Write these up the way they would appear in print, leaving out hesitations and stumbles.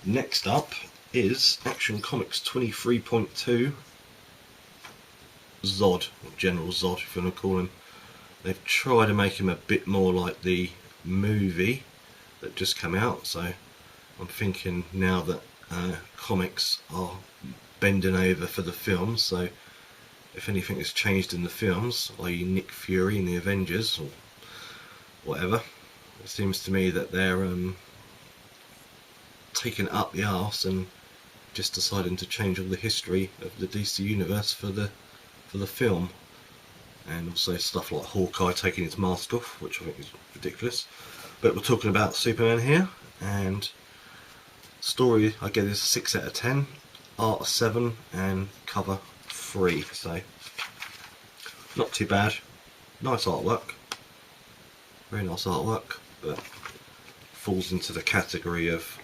Next up is Action Comics 23.2 Zod, or General Zod if you want to call him. They've tried to make him a bit more like the movie that just came out, so I'm thinking now that comics are bending over for the films, so if anything has changed in the films, i.e. Nick Fury in the Avengers or whatever, it seems to me that they're taking it up the arse and just deciding to change all the history of the DC universe for the film, and also stuff like Hawkeye taking his mask off, which I think is ridiculous. But we're talking about Superman here, and story I get is a 6 out of 10, art a 7, and cover 3. So not too bad. Nice artwork, very nice artwork, but falls into the category of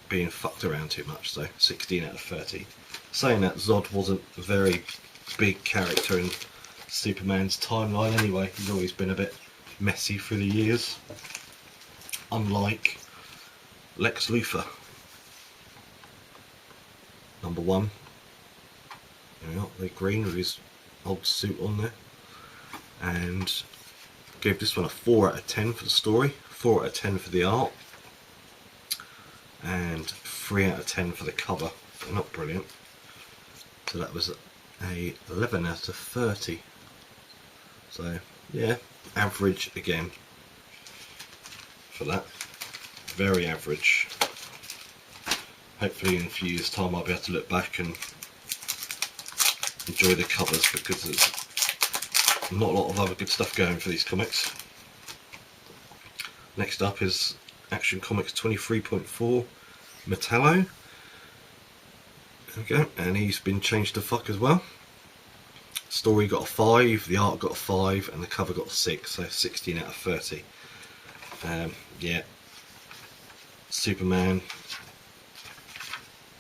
being fucked around too much. So 16 out of 30. Saying that, Zod wasn't a very big character in Superman's timeline anyway. He's always been a bit messy through the years, unlike Lex Luthor. Number 1. There we are, the green with his old suit on there. And gave this one a 4 out of 10 for the story, 4 out of 10 for the art, and 3 out of 10 for the cover. So not brilliant. So that was a 11 out of 30. So yeah, average again for that. Very average. Hopefully in a few years' time I'll be able to look back and enjoy the covers, because there's not a lot of other good stuff going for these comics. Next up is Action Comics 23.4 Metallo. There we go, and he's been changed to fuck as well. Story got a 5, the art got a 5, and the cover got a 6, so 16 out of 30. Yeah, Superman,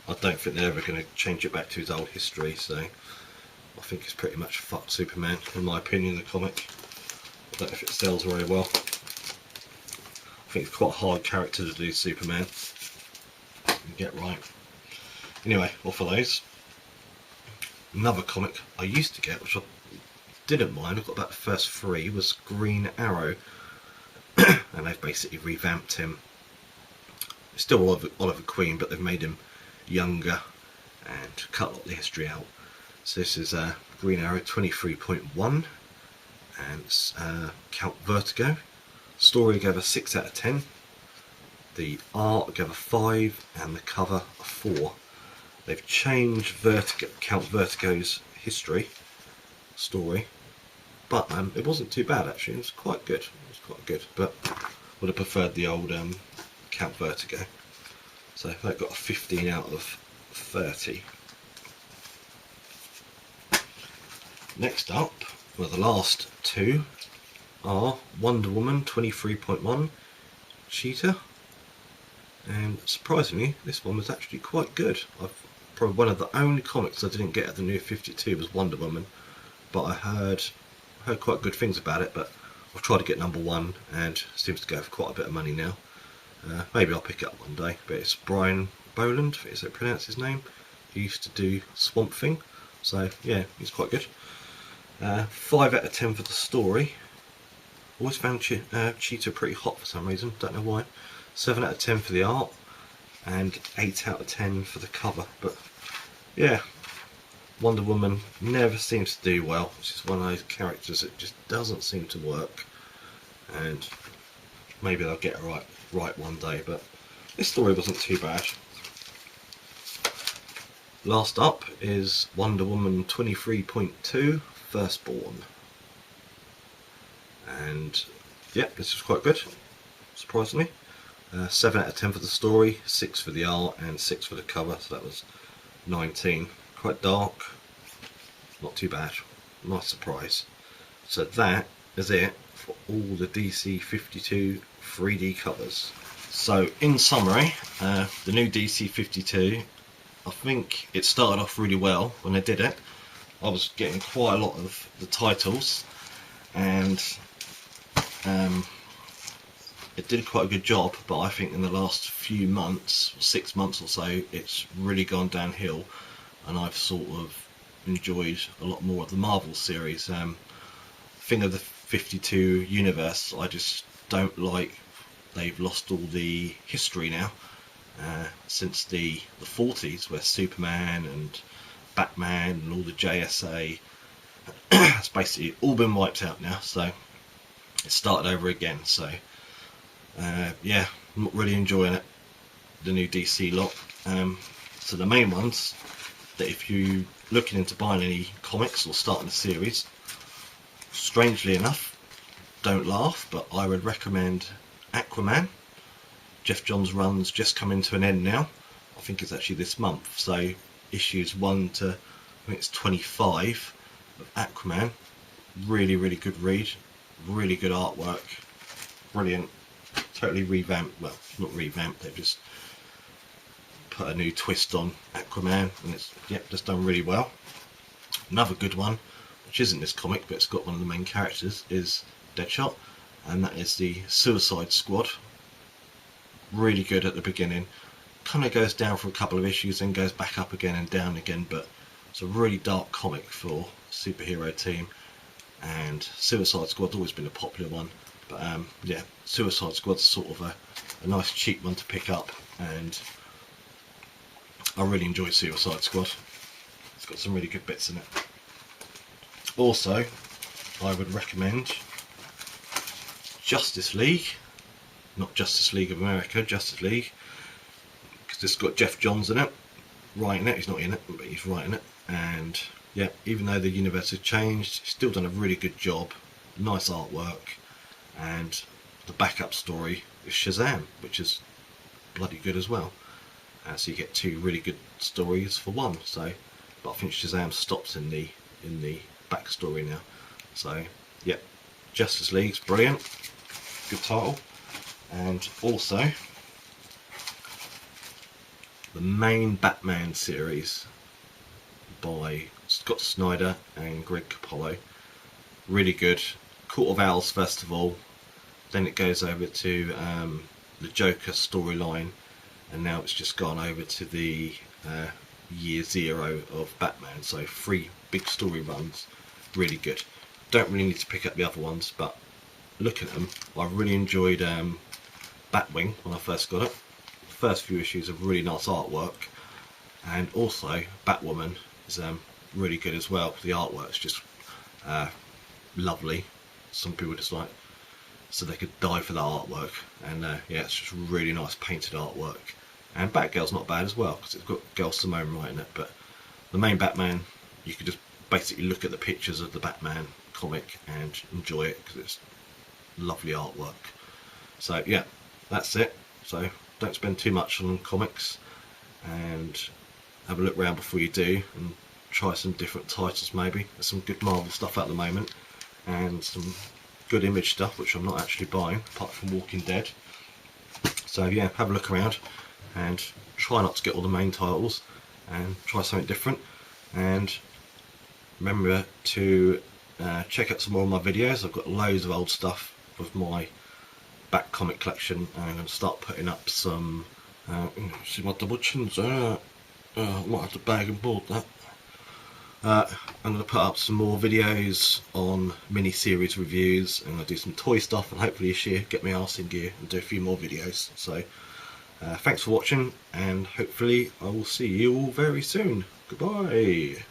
I don't think they're ever going to change it back to his old history, so I think it's pretty much fucked Superman, in my opinion, the comic. I don't know if it sells very well. I think it's quite a hard character to do, Superman, and get right. Anyway, off of those. Another comic I used to get, which I didn't mind, I got about the first 3, was Green Arrow. And they've basically revamped him. It's still Oliver Queen, but they've made him younger and cut a lot of the history out. So this is Green Arrow 23.1, and it's Count Vertigo. Story gave a 6 out of 10. The art gave a 5, and the cover a 4. They've changed Count Vertigo's history story, but it wasn't too bad actually. It was quite good. It was quite good, but would have preferred the old Count Vertigo. So that got a 15 out of 30. Next up, well, the last 2 are Wonder Woman 23.1 Cheetah, and surprisingly this one was actually quite good. Probably one of the only comics I didn't get at the New 52 was Wonder Woman, but I heard quite good things about it. But I've tried to get number 1, and it seems to go for quite a bit of money now. Maybe I'll pick it up one day. But it's Brian Boland, is it pronounced his name? He used to do Swamp Thing, so yeah, he's quite good. 5 out of 10 for the story. Always found Cheetah pretty hot for some reason, don't know why. 7 out of 10 for the art, and 8 out of 10 for the cover. But yeah, Wonder Woman never seems to do well. She's one of those characters that just doesn't seem to work, and maybe they'll get it right one day, but this story wasn't too bad. Last up is Wonder Woman 23.2 Firstborn, and yeah, this was quite good, surprisingly. 7 out of 10 for the story, 6 for the art, and 6 for the cover, so that was 19. Quite dark, not too bad, nice surprise. So that is it for all the DC 52 3D covers. So in summary, the new DC 52, I think it started off really well when they did it. I was getting quite a lot of the titles, and it did quite a good job, but I think in the last few months, 6 months or so, it's really gone downhill, and I've sort of enjoyed a lot more of the Marvel series. Thing of the 52 universe, I just don't like. They've lost all the history now, since the 40s, where Superman and Batman and all the JSA, it's basically all been wiped out now, so it started over again. So yeah, I'm not really enjoying it, the new DC lot. So the main ones that, if you're looking into buying any comics or starting a series, strangely enough, don't laugh, but I would recommend Aquaman. Geoff Johns' run's just coming to an end now. I think it's actually this month, so issues 1 to, I think it's 25 of Aquaman. Really, really good read, really good artwork, brilliant. Totally revamped, well, not revamped, they've just put a new twist on Aquaman, and it's, yep, just done really well. Another good one, which isn't this comic, but it's got one of the main characters, is Deadshot, and that is the Suicide Squad. Really good at the beginning, kind of goes down for a couple of issues, then goes back up again and down again, but it's a really dark comic for a superhero team. And Suicide Squad's always been a popular one, but yeah, Suicide Squad's sort of a nice cheap one to pick up, and I really enjoy Suicide Squad. It's got some really good bits in it. Also, I would recommend Justice League, not Justice League of America, Justice League, because it's got Geoff Johns in it, writing it. He's not in it, but he's writing it, and yeah, even though the universe has changed, he's still done a really good job. Nice artwork, and the backup story is Shazam, which is bloody good as well. So you get two really good stories for one. So, but I think Shazam stops in the backstory now. So yeah, Justice League's brilliant, good title. And also the main Batman series by Scott Snyder and Greg Capullo, really good. Court of Owls first of all, then it goes over to the Joker storyline, and now it's just gone over to the year 0 of Batman. So 3 big story runs, really good. Don't really need to pick up the other ones, but looking at them, I really enjoyed Batwing when I first got it. The first few issues of really nice artwork, and also Batwoman is really good as well. The artwork's just lovely. Some people just like, so they could die for the artwork, and yeah, it's just really nice painted artwork. And Batgirl's not bad as well, because it's got Gail Simone writing it. But the main Batman, you could just basically look at the pictures of the Batman comic and enjoy it, because it's lovely artwork. So yeah, that's it. So don't spend too much on comics, and have a look around before you do, and try some different titles maybe. There's some good Marvel stuff at the moment, and some good Image stuff which I'm not actually buying, apart from Walking Dead. So yeah, have a look around and try not to get all the main titles, and try something different. And remember to check out some more of my videos. I've got loads of old stuff with my back comic collection, and I'm going to start putting up some see my double chins there. I might have to bag and board that. I'm going to put up some more videos on mini-series reviews. I'm going to do some toy stuff, and hopefully this year get my arse in gear and do a few more videos. So thanks for watching, and hopefully I will see you all very soon. Goodbye.